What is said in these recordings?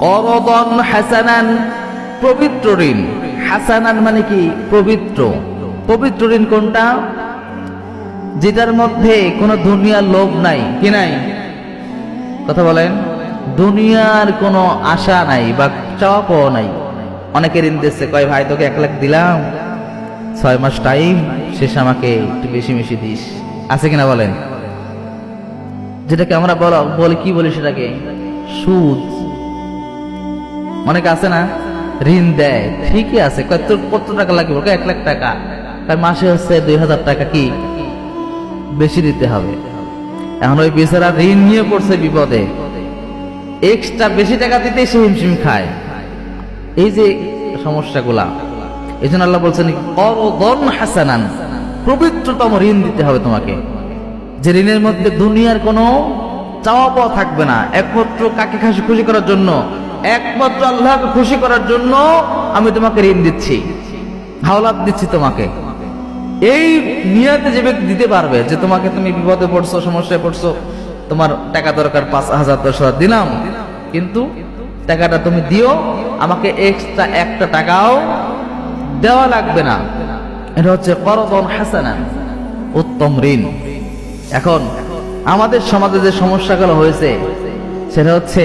করদন হাসানান, পবিত্র ঋণ। হাসানান মানে কি? পবিত্র। পবিত্র ঋণ কোনটা? যেটার মধ্যে কোনো দুনিয়ার লোভ নাই। কি নাই? কথা বলেন। দুনিয়ার কোনো আশা নাই বা চাওয়া পাওয়া নাই। অনেকে ঋণ দিচ্ছে, কয় ভাই তোকে 1 লাখ দিলাম, 6 মাস টাইম, শেষ আমাকে একটু বেশি বেশি দিস। আছে কিনা বলেন? যেটাকে আমরা বলি কি বলি সেটাকে সুদ। অনেকে আছে না, ঋণ দেয়, ঠিকই আছে, কয় তোর কত টাকা লাগবে? 1 লাখ টাকা। তার মাসে হচ্ছে 2000 টাকা কি বেশি দিতে হবে। এখন ওই বেচারা ঋণ নিয়ে পড়ছে বিপদে, এক্সট্রা বেশি টাকা দিতে সে হিমশিম খায়। এই যে সমস্যাগুলা, এই জন্য আল্লাহ বলছেন করদন হাসানান, পবিত্রতম ঋণ দিতে হবে তোমাকে, যে ঋণের মধ্যে দুনিয়ার কোনো চাওয়া পাওয়া থাকবে না। একমাত্র কাকে খুশি করার জন্য, একমাত্র আল্লাহকে খুশি করার জন্য আমি তোমাকে ঋণ দিচ্ছি, হাওলাত দিচ্ছি তোমাকে। এই নিয়তে যে ব্যক্তি দিতে পারবে, যে তোমাকে, তুমি বিপদে পড়ছো, সমস্যায় পড়ছো, তোমার টাকা দরকার, 5,000 10,000 দিলাম, কিন্তু টাকাটা তুমি দিও, আমাকে এক্সট্রা একটা টাকাও দেওয়া লাগবে না। এটা হচ্ছে করদন হাসানান, উত্তম ঋণ। এখন আমাদের সমাজে যে সমস্যাগুলো হয়েছে সেটা হচ্ছে,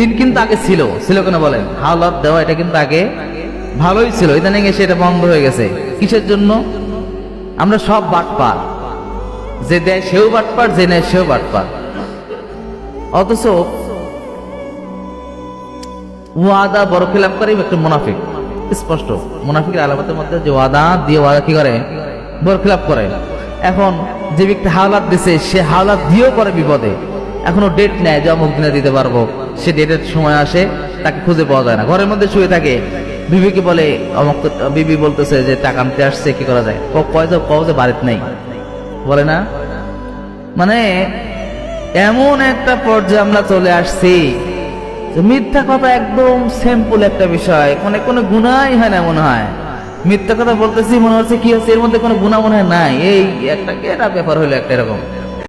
ঋণ কিন্তু আগে ছিল কেন বলেন? হাওলাত দেওয়া এটা কিন্তু আগে ভালোই ছিল, ইদানিং এসে এটা বন্ধ হয়ে গেছে। কিসের জন্য? আমরা সব বাটপার, যে দেয় সেও বাটপার, যে নেয় সেও বাটপার। অথচ ওয়াদা বড় খিলাফ করে একটা মুনাফিক, স্পষ্ট মুনাফিকের আলামতের মধ্যে যে ওয়াদা দিয়ে ওয়াদা কি করে? বড় খিলাফ করে। এখন যে ব্যক্তি হাওলাত দিছে, সে হাওলাত দিয়েও করে বিপদে। এখনো ডেট নেয় যে অমুক দিনে দিতে পারবো, সে ডেটের সময় আসে, তাকে খুঁজে পাওয়া যায় না, ঘরের মধ্যে শুয়ে থাকে। বিবিকে বলে, অমুক, বিবি বলতেছে যে টাকা আনতে আসছে, কি করা যায়? কয়ে বাড়িতে নেই, বলে না। মানে এমন একটা পর্যায়ে আমরা চলে আসছি, মিথ্যা কথা একদম সিম্পল একটা বিষয়, মানে কোনো গুনাহই হয় না মনে হয়। মিথ্যা কথা বলতেছি, মনে হচ্ছে কি হচ্ছে, এর মধ্যে কোনো গুনাহ মনে হয় নাই, এই একটা ব্যাপার হলো একটা এরকম।